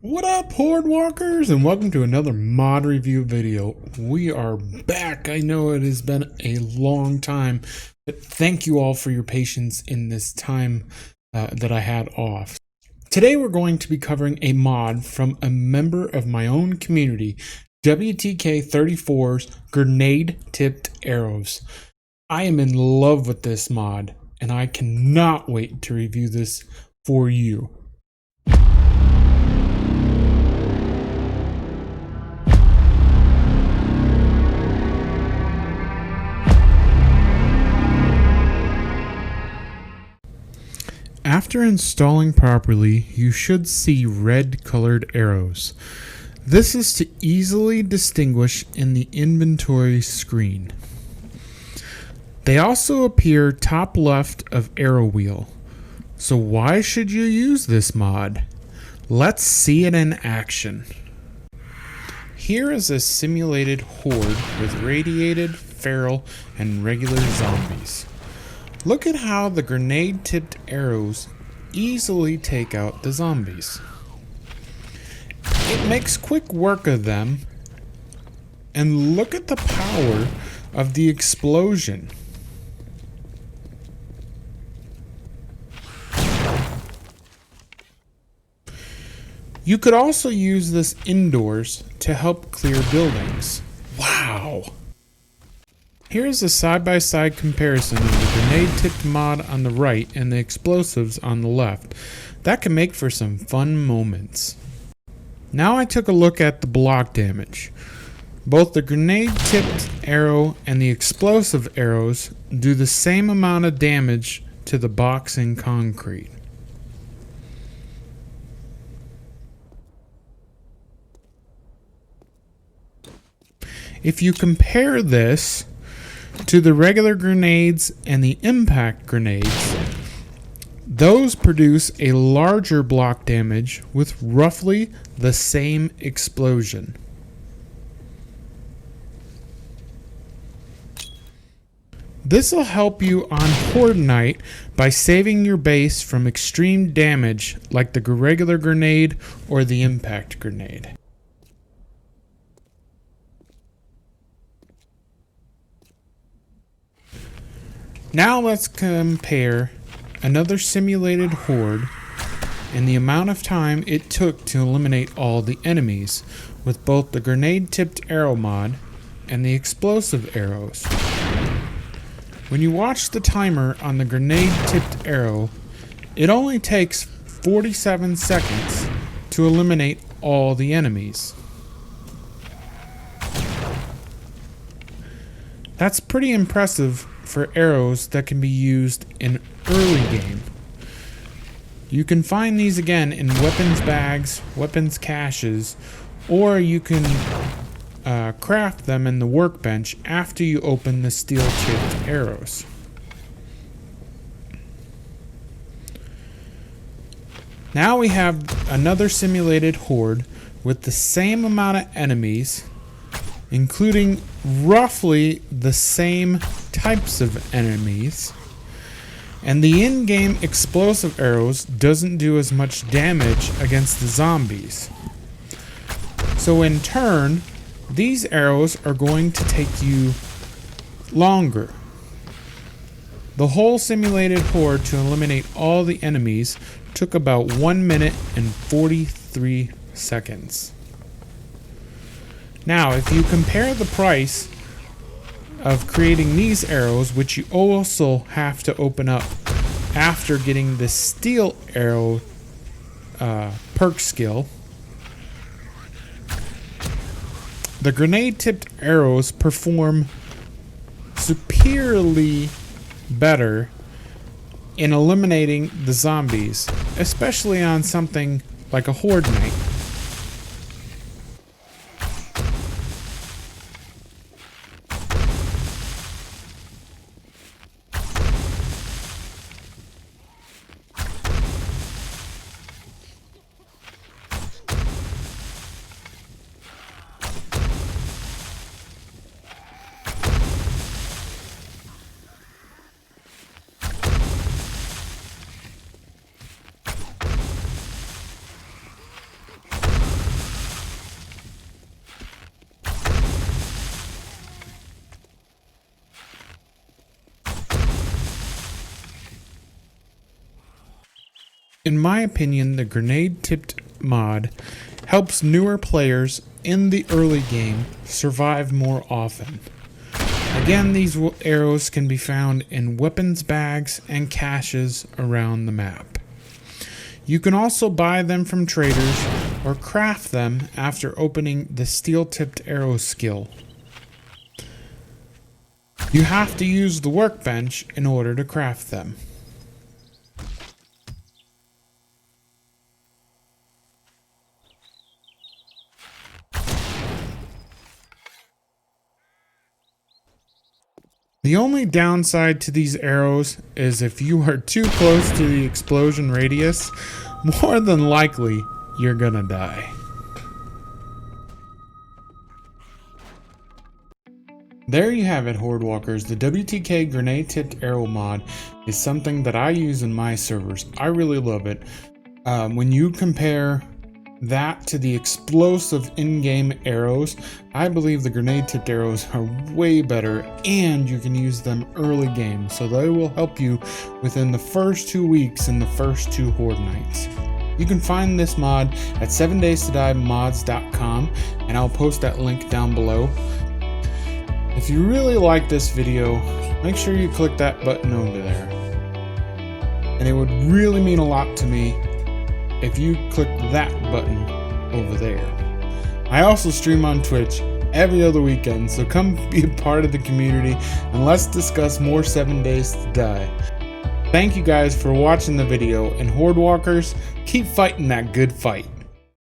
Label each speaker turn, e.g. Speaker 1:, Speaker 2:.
Speaker 1: What up, Horde Walkers, and welcome to another mod review video. We are back. I know it has been a long time, but thank you all for your patience in this time that I had off. Today we're going to be covering a mod from a member of my own community, WTK34's Grenade-Tipped Arrows. I am in love with this mod, and I cannot wait to review this for you. After installing properly, you should see red colored arrows. This is to easily distinguish in the inventory screen. They also appear top left of arrow wheel. So why should you use this mod? Let's see it in action. Here is a simulated horde with radiated, feral, and regular zombies. Look at how the grenade-tipped arrows easily take out the zombies. It makes quick work of them, and look at the power of the explosion. You could also use this indoors to help clear buildings. Wow! Here's a side-by-side comparison of the grenade-tipped mod on the right and the explosives on the left. That can make for some fun moments. Now I took a look at the block damage. Both the grenade-tipped arrow and the explosive arrows do the same amount of damage to the box in concrete. If you compare this to the regular grenades and the impact grenades, those produce a larger block damage with roughly the same explosion. This will help you on Horde Night by saving your base from extreme damage like the regular grenade or the impact grenade. Now let's compare another simulated horde and the amount of time it took to eliminate all the enemies with both the grenade-tipped arrow mod and the explosive arrows. When you watch the timer on the grenade-tipped arrow, it only takes 47 seconds to eliminate all the enemies. That's pretty impressive for arrows that can be used in early game. You can find these again in weapons bags, weapons caches, or you can craft them in the workbench after you open the steel-tipped arrows. Now we have another simulated horde with the same amount of enemies, including roughly the same types of enemies, and the in-game explosive arrows doesn't do as much damage against the zombies. So in turn, these arrows are going to take you longer. The whole simulated horde to eliminate all the enemies took about 1 minute and 43 seconds. Now, if you compare the price of creating these arrows, which you also have to open up after getting the steel arrow perk skill, the grenade-tipped arrows perform superiorly better in eliminating the zombies, especially on something like a Horde Night. In my opinion, the grenade-tipped mod helps newer players in the early game survive more often. Again, these arrows can be found in weapons bags and caches around the map. You can also buy them from traders or craft them after opening the steel-tipped arrow skill. You have to use the workbench in order to craft them. The only downside to these arrows is if you are too close to the explosion radius, more than likely you're gonna die. There you have it, Horde Walkers. The WTK grenade-tipped arrow mod is something that I use in my servers. I really love it. When you compare that to the explosive in-game arrows, I believe the grenade-tipped arrows are way better, and you can use them early game, so they will help you within the first 2 weeks and the first 2 Horde nights. You can find this mod at 7daystoDieMods.com, and I'll post that link down below. If you really like this video, make sure you click that button over there. And it would really mean a lot to me if you click that button over there. I also stream on Twitch every other weekend, so come be a part of the community and let's discuss more 7 Days to Die. Thank you guys for watching the video, and Horde Walkers, keep fighting that good fight.